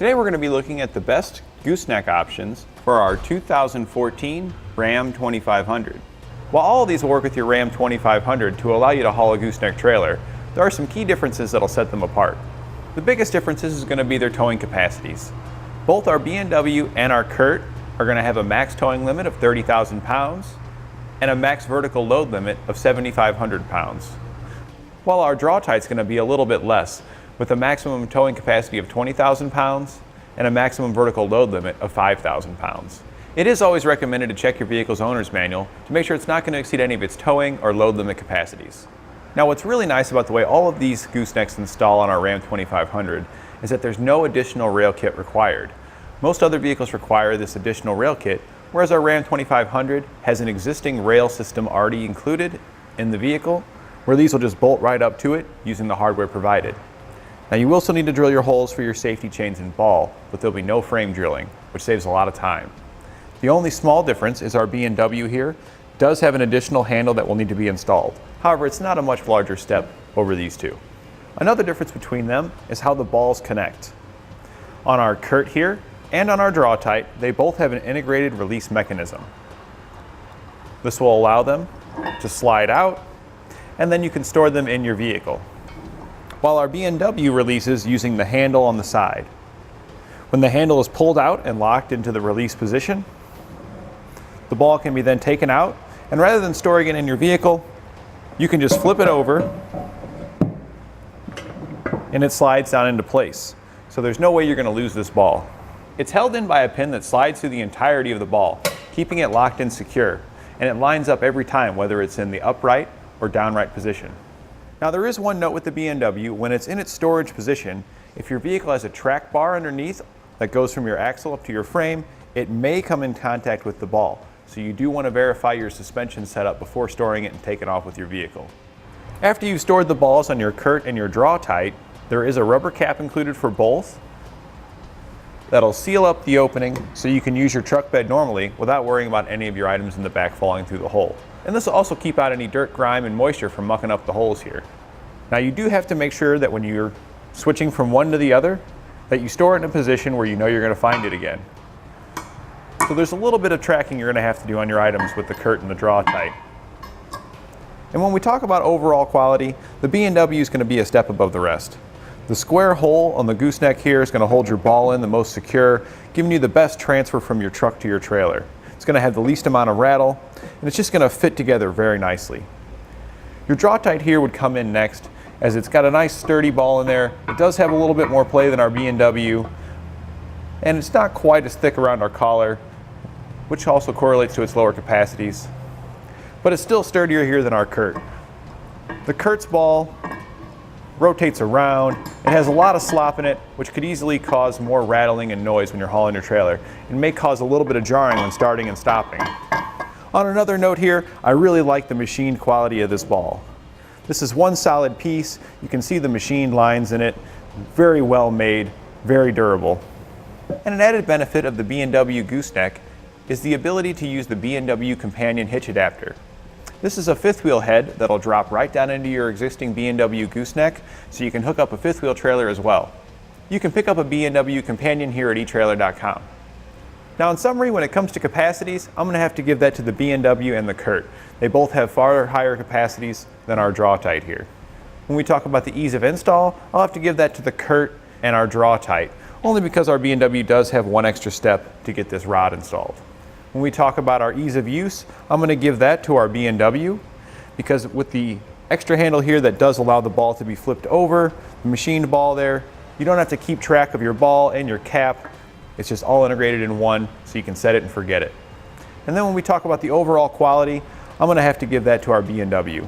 Today we're going to be looking at the best gooseneck options for our 2014 Ram 2500. While all of these will work with your Ram 2500 to allow you to haul a gooseneck trailer, there are some key differences that'll set them apart. The biggest differences is going to be their towing capacities. Both our B&W and our Curt are going to have a max towing limit of 30,000 pounds and a max vertical load limit of 7,500 pounds. While our Draw-Tite is going to be a little bit less, with a maximum towing capacity of 20,000 pounds and a maximum vertical load limit of 5,000 pounds. It is always recommended to check your vehicle's owner's manual to make sure it's not going to exceed any of its towing or load limit capacities. Now, what's really nice about the way all of these goosenecks install on our Ram 2500 is that there's no additional rail kit required. Most other vehicles require this additional rail kit, whereas our Ram 2500 has an existing rail system already included in the vehicle, where these will just bolt right up to it using the hardware provided. Now, you will still need to drill your holes for your safety chains and ball, but there'll be no frame drilling, which saves a lot of time. The only small difference is our B&W here does have an additional handle that will need to be installed. However, it's not a much larger step over these two. Another difference between them is how the balls connect. On our Curt here and on our Draw-Tite, they both have an integrated release mechanism. This will allow them to slide out, and then you can store them in your vehicle. While our B&W releases using the handle on the side. When the handle is pulled out and locked into the release position, the ball can be then taken out, and rather than storing it in your vehicle, you can just flip it over and it slides down into place. So there's no way you're going to lose this ball. It's held in by a pin that slides through the entirety of the ball, keeping it locked and secure, and it lines up every time, whether it's in the upright or downright position. Now, there is one note with the B&W. When it's in its storage position, if your vehicle has a track bar underneath that goes from your axle up to your frame, it may come in contact with the ball. So you do want to verify your suspension setup before storing it and taking off with your vehicle. After you've stored the balls on your Curt and your Draw-Tite, there is a rubber cap included for both that'll seal up the opening so you can use your truck bed normally without worrying about any of your items in the back falling through the hole. And this will also keep out any dirt, grime, and moisture from mucking up the holes here. Now, you do have to make sure that when you're switching from one to the other, that you store it in a position where you know you're going to find it again. So there's a little bit of tracking you're going to have to do on your items with the Curt and the Draw-Tite. And when we talk about overall quality, the B&W is going to be a step above the rest. The square hole on the gooseneck here is going to hold your ball in the most secure, giving you the best transfer from your truck to your trailer. It's going to have the least amount of rattle, and it's just going to fit together very nicely. Your Draw-Tite here would come in next, as it's got a nice sturdy ball in there. It does have a little bit more play than our B&W, and it's not quite as thick around our collar, which also correlates to its lower capacities. But it's still sturdier here than our Curt. The Curt's ball rotates around. It has a lot of slop in it, which could easily cause more rattling and noise when you're hauling your trailer, and may cause a little bit of jarring when starting and stopping. On another note here, I really like the machined quality of this ball. This is one solid piece. You can see the machined lines in it. Very well made, very durable. And an added benefit of the B&W gooseneck is the ability to use the B&W companion hitch adapter. This is a fifth wheel head that'll drop right down into your existing B&W gooseneck, so you can hook up a fifth wheel trailer as well. You can pick up a B&W companion here at etrailer.com. Now, in summary, when it comes to capacities, I'm going to have to give that to the B&W and the Curt. They both have far higher capacities than our Draw-Tite here. When we talk about the ease of install, I'll have to give that to the Curt and our Draw-Tite, only because our B&W does have one extra step to get this rod installed. When we talk about our ease of use, I'm going to give that to our B&W, because with the extra handle here that does allow the ball to be flipped over, the machined ball there, you don't have to keep track of your ball and your cap. It's just all integrated in one, so you can set it and forget it. And then when we talk about the overall quality, I'm going to have to give that to our B&W.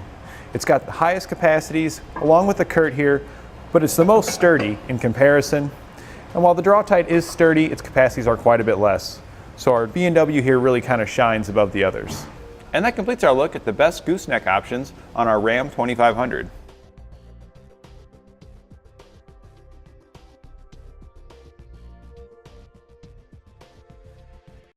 It's got the highest capacities along with the Curt here, but it's the most sturdy in comparison. And while the Draw-Tite is sturdy, its capacities are quite a bit less. So our B&W here really kind of shines above the others. And that completes our look at the best gooseneck options on our Ram 2500.